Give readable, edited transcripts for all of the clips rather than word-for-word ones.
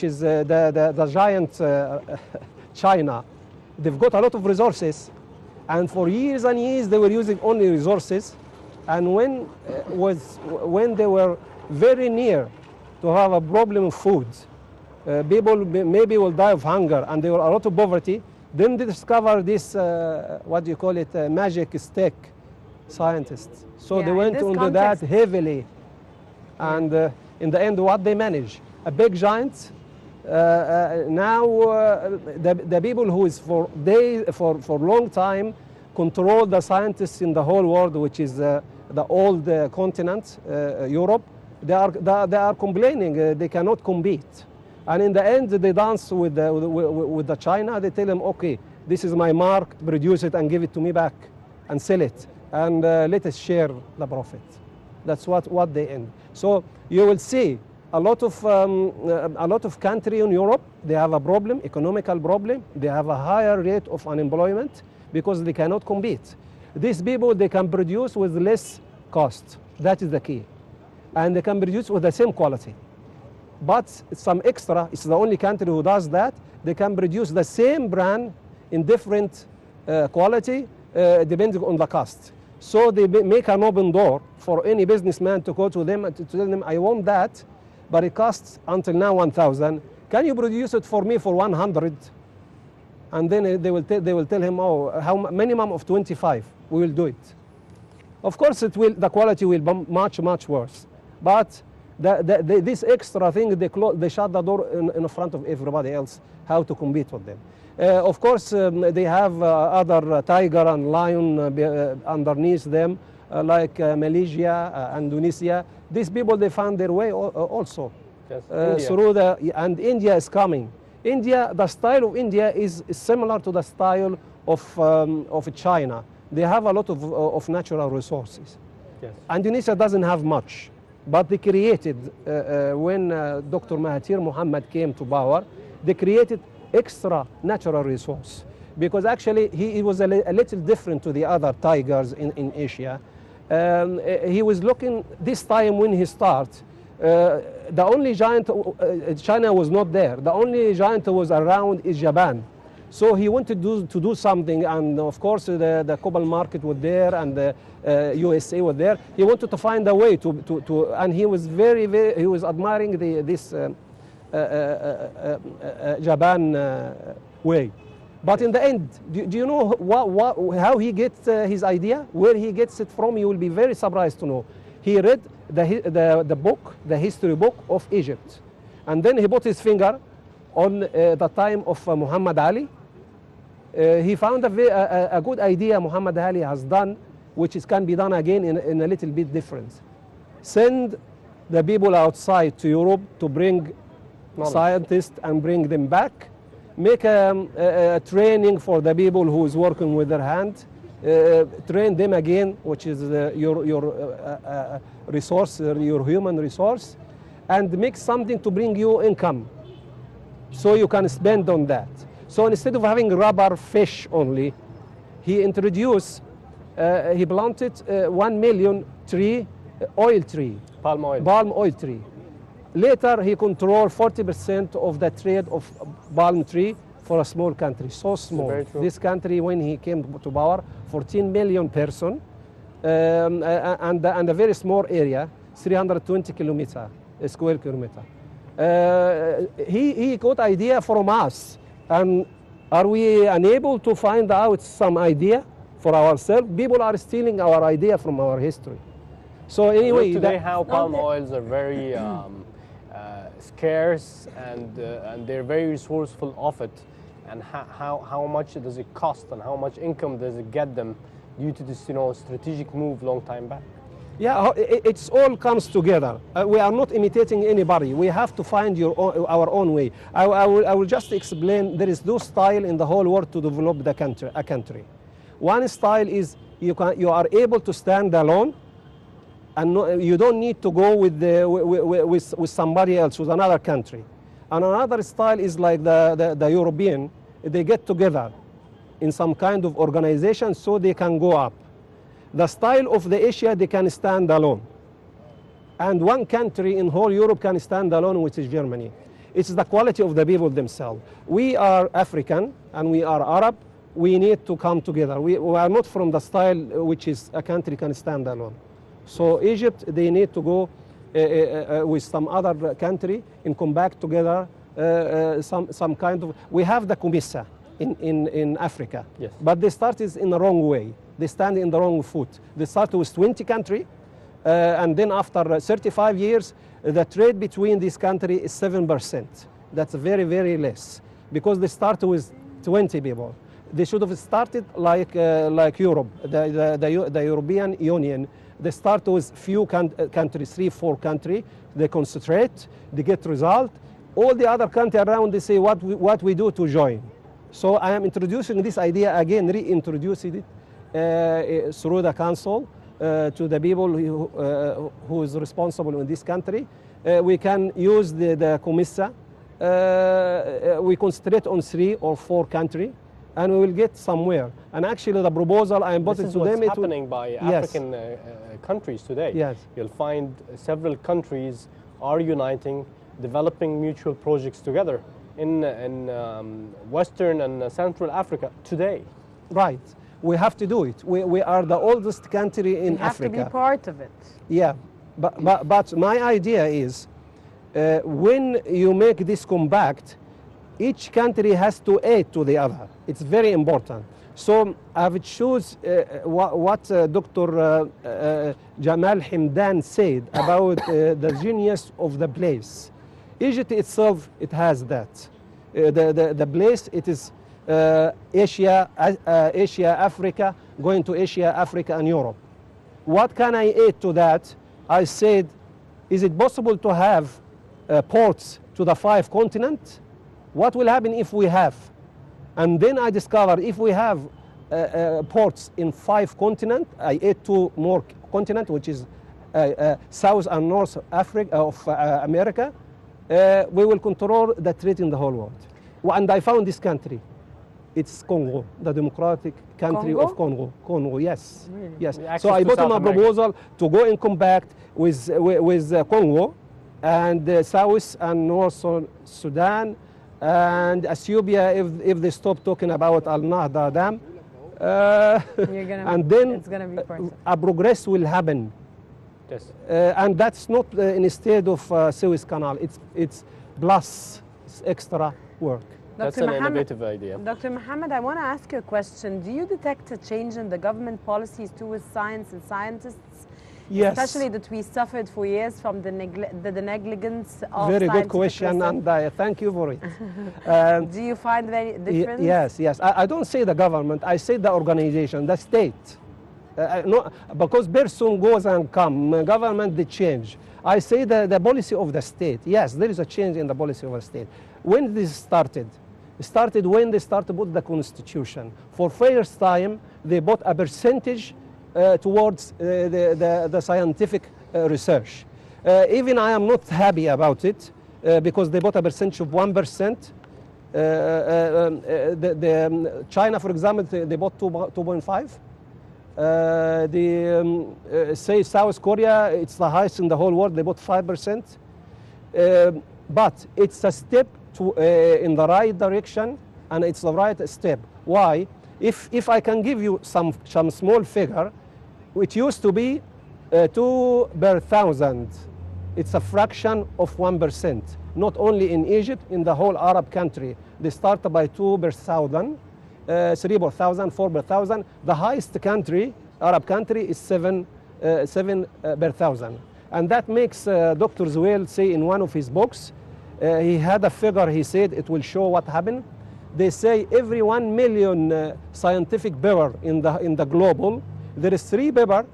is the giant China. They've got a lot of resources, and for years and years they were using only resources. And when they were very near to have a problem of food, people maybe will die of hunger, and there were a lot of poverty. Then they discover this, what do you call it, magic stick scientists. So they went into that heavily, and in the end, what they manage? A big giant. Now the people who is for long time control the scientists in the whole world, which is the old continent, Europe. They are complaining they cannot compete, and in the end they dance with the China. They tell them, okay, this is my mark, produce it and give it to me back, and sell it, and let us share the profit. That's what they end. So you will see a lot of countries in Europe, they have a problem, economical problem. They have a higher rate of unemployment because they cannot compete. These people, they can produce with less cost. That is the key. And they can produce with the same quality. But some extra, it's the only country who does that. They can produce the same brand in different quality depending on the cost. So they make an open door for any businessman to go to them and to tell them, I want that, but it costs until now 1,000. Can you produce it for me for 100? And then they will tell him, oh, how minimum of 25. We will do it. Of course, the quality will be much worse. But this extra thing, they shut the door in front of everybody else. How to compete with them? Of course, they have other tiger and lion underneath them, like Malaysia, Indonesia. These people, they found their way also. Yes, through and India is coming. India, the style of India is similar to the style of China. They have a lot of natural resources. Yes. Indonesia doesn't have much, but they created, when Dr. Mahathir Mohamad came to power, they created extra natural resource, because actually he was a little different to the other tigers in Asia. He was looking, this time when he started, the only giant, China was not there. The only giant was around is Japan. So he wanted to do something, and of course the global market was there, and the USA was there. He wanted to find a way and he was he was admiring this Japan way. But in the end, do you know how he gets his idea? Where he gets it from? You will be very surprised to know. He read the book, the history book of Egypt, and then he put his finger on the time of Muhammad Ali. He found a good idea Muhammad Ali has done, which can be done again in a little bit different. Send the people outside to Europe to bring scientists and bring them back. Make a training for the people who is working with their hand. Train them again, which is your resource, your human resource, and make something to bring you income, so you can spend on that. So instead of having rubber fish only, he introduced, he planted 1 million oil tree, palm oil tree. Later, he controlled 40% of the trade of palm tree for a small country, so small. This country, when he came to power, 14 million person, and a very small area, 320 square kilometer. He got idea from us, and are we unable to find out some idea for ourselves? People are stealing our idea from our history. So anyway, look today how palm oils are very scarce, and they're very resourceful of it, and how much does it cost, and how much income does it get them due to this strategic move long time back? Yeah, it all comes together. We are not imitating anybody. We have to find our own way. I will just explain. There is no style in the whole world to develop a country. One style is you are able to stand alone, and you don't need to go with somebody else, with another country. And another style is like the European. They get together in some kind of organization so they can go up. The style of the Asia, they can stand alone. And one country in whole Europe can stand alone, which is Germany. It's the quality of the people themselves. We are African and we are Arab. We need to come together. We are not from the style which is a country can stand alone. So Egypt, they need to go with some other country and come back together. Some kind of. We have the Kumissa in Africa, yes. But they started in the wrong way. They stand in the wrong foot. They started with 20 countries, and then after 35 years, the trade between these countries is 7%. That's very, very less because they started with 20 people. They should have started like Europe, the European Union. They start with few countries, 3-4 countries. They concentrate, they get result. All the other countries around, they say what we do to join. So I am introducing this idea again, reintroducing it through the council to the people who is responsible in this country. We can use the Comissa. We concentrate on 3 or 4 countries, and we will get somewhere. And actually, the proposal I am putting to them. This is what's happening by African countries today. Yes. You'll find several countries are uniting, developing mutual projects together in Western and Central Africa today. Right. We have to do it. We are the oldest country in Africa. We have to be part of it. Yeah. But my idea is when you make this compact, each country has to aid to the other. It's very important. So I would choose what Dr. Jamal Hamdan said about the genius of the place. Egypt itself, it has that. The place, it is Asia, Africa, going to Asia, Africa, and Europe. What can I add to that? I said, is it possible to have ports to the 5 continents? What will happen if we have? And then I discovered if we have ports in 5 continents, I add 2 more continents, which is South and North Africa of America, we will control the trade in the whole world. And I found this country. It's Congo, the democratic country of Congo. Congo, yes. Really? Yes. So I put on a proposal to go in compact with Congo and South and North Sudan and Ethiopia if they stop talking about Al Nahda Dam. And then it's gonna be a progress will happen. Yes. And that's not instead of Suez Canal. It's plus extra work. That's an innovative idea. Dr. Mohammed, I want to ask you a question. Do you detect a change in the government policies towards science and scientists? Yes. Especially that we suffered for years from the negligence of Very good question, and I thank you for it. Do you find any difference? Yes. I don't say the government, I say the organization, the state. No, because person goes and come, government they change. I say the policy of the state. Yes, there is a change in the policy of the state. When this started? It started when they started to put the constitution. For first time, they put a percentage towards the scientific research. Even I am not happy about it because they put a percentage of 1%. China, for example, they bought 2.5. Say South Korea, it's the highest in the whole world. They bought 5%. But it's a step in the right direction, and it's the right step. Why? If I can give you some small figure, it used to be 2 per 1,000. It's a fraction of 1%. Not only in Egypt, in the whole Arab country. They start by 2 per 1,000, 3 per 1,000, 4 per 1,000. The highest country, Arab country, is 7 per 1,000. And that makes Dr. Zuhail say in one of his books, he had a figure, he said it will show what happened. They say every 1 million scientific paper in the global, there is 3 paper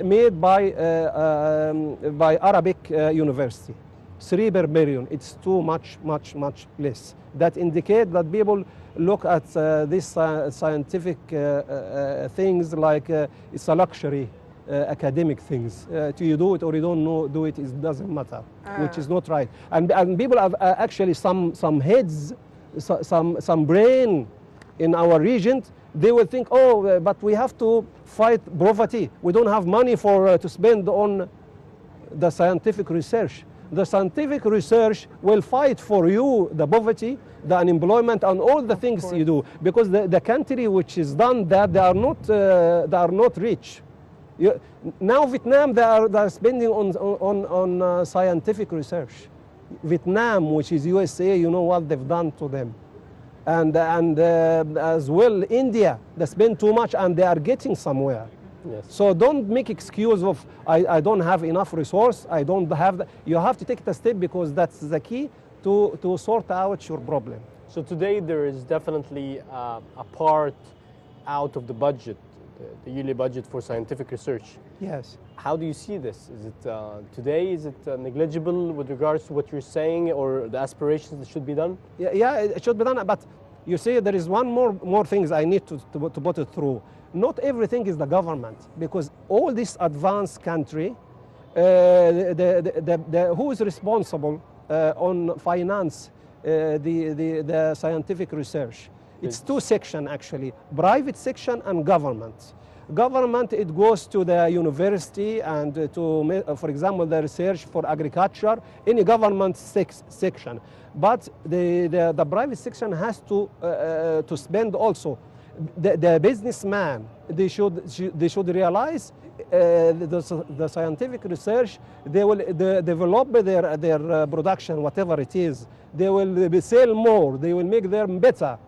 made by Arabic university. 3 per million. It's too much less. That indicate that people look at these scientific things like it's a luxury. Academic things. You do it or you don't do it, it doesn't matter, which is not right. And people have actually some heads, some brain in our region. They will think, oh, but we have to fight poverty. We don't have money to spend on the scientific research. The scientific research will fight for you the poverty, the unemployment, and all the things you do. Because the country which is done that, they are not rich. Now Vietnam, they are spending on scientific research. Vietnam, which is USA, you know what they've done to them. And as well, India, they spend too much and they are getting somewhere. Yes. So don't make excuse of, I don't have enough resource, I don't have that. You have to take the step because that's the key to sort out your problem. So today there is definitely a part out of the budget, the yearly budget for scientific research. Yes. How do you see this? Is it today, is it negligible with regards to what you're saying or the aspirations that should be done? Yeah, it should be done, but you see there is one more things I need to put it through. Not everything is the government, because all this advanced country, who is responsible on finance the scientific research? It's two sections actually, private section and government. Government, it goes to the university and to, for example, the research for agriculture, any government section. But the private section has to spend also. The businessman, they should realize the scientific research, they will develop their production, whatever it is. They will sell more, they will make them better.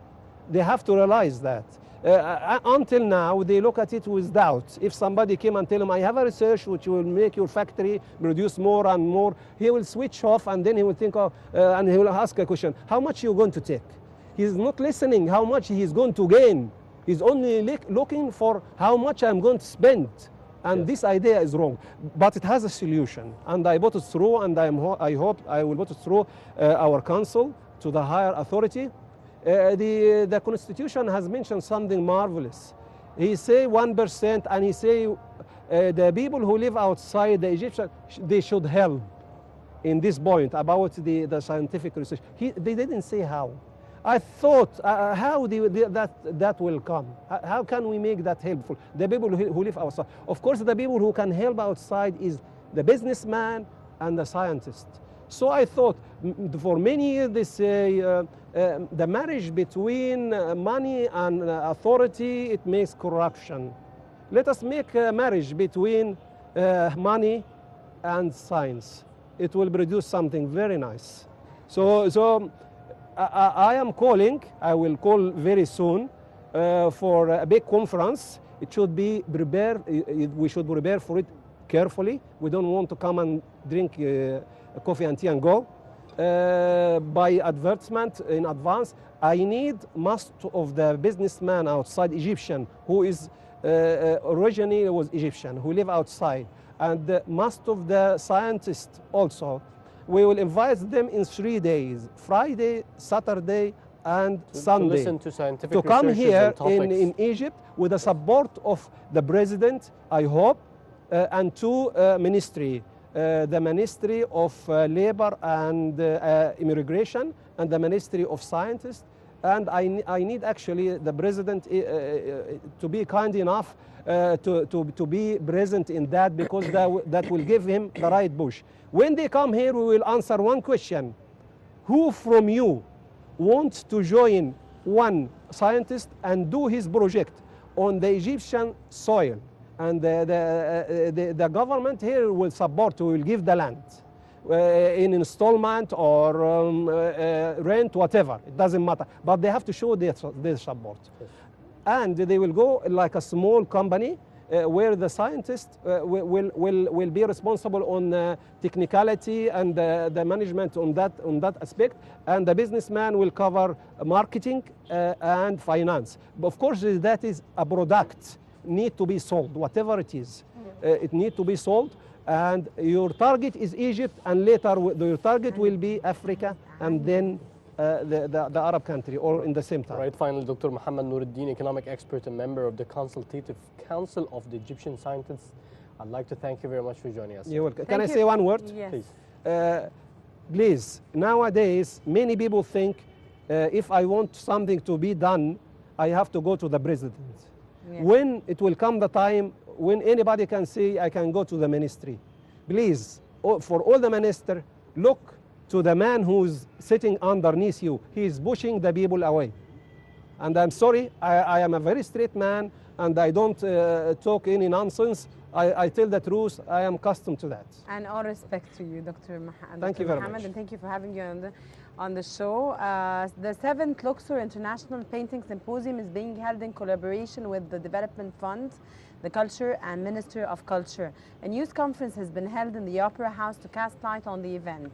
They have to realize that. Until now, they look at it with doubt. If somebody came and tell him, I have a research which will make your factory produce more and more, he will switch off and then he will think, and he will ask a question, how much are you going to take? He's not listening how much he's going to gain. He's only looking for how much I'm going to spend. And Yes. this idea is wrong. But it has a solution. And I put it through, and I hope I will put it through our council to the higher authority. The Constitution has mentioned something marvelous. He say 1%, and he say the people who live outside the Egyptian, they should help in this point about the scientific research. They didn't say how. I thought, how that will come? How can we make that helpful? The people who live outside. Of course, the people who can help outside is the businessman and the scientist. So I thought, for many years, they say the marriage between money and authority, it makes corruption. Let us make a marriage between money and science. It will produce something very nice. So I am calling, I will call very soon for a big conference. It should be prepared, we should prepare for it carefully. We don't want to come and drink coffee and tea and go. By advertisement in advance, I need most of the businessman outside Egyptian, who is originally was Egyptian, who live outside, and most of the scientists also. We will invite them in 3 days, Friday, Saturday, and Sunday. To listen to scientific to come researches here and topics. in Egypt with the support of the president, I hope, and two ministry, the Ministry of Labor and Immigration and the Ministry of Scientists. And I need actually the president to be kind enough to be present in that, because that will give him the right push. When they come here, we will answer one question. Who from you wants to join one scientist and do his project on the Egyptian soil? And the government here will support, will give the land in installment or rent, whatever. It doesn't matter. But they have to show their support. Yes. And they will go like a small company where the scientists will be responsible on technicality and the management on that aspect, and the businessman will cover marketing and finance. But of course, that is a product need to be sold, whatever it is. It need to be sold, and your target is Egypt, and later your target will be Africa, and then the Arab country, or in the same time. Right, finally, Dr. Muhammad Nuruddin, economic expert and member of the Consultative Council of the Egyptian Scientists. I'd like to thank you very much for joining us. You're welcome. Can I say one word? Yes. Please. Please, nowadays, many people think if I want something to be done, I have to go to the president. Yes. When it will come the time when anybody can say, I can go to the ministry. Please, for all the minister, look to the man who's sitting underneath you. He is pushing the people away. And I'm sorry, I am a very straight man, and I don't talk any nonsense. I tell the truth. I am accustomed to that. And all respect to you, Dr. Thank you very Mohammed, much. and thank you for having you on the show. The 7th Luxor International Painting Symposium is being held in collaboration with the Development Fund, the Culture, and Minister of Culture. A news conference has been held in the Opera House to cast light on the event.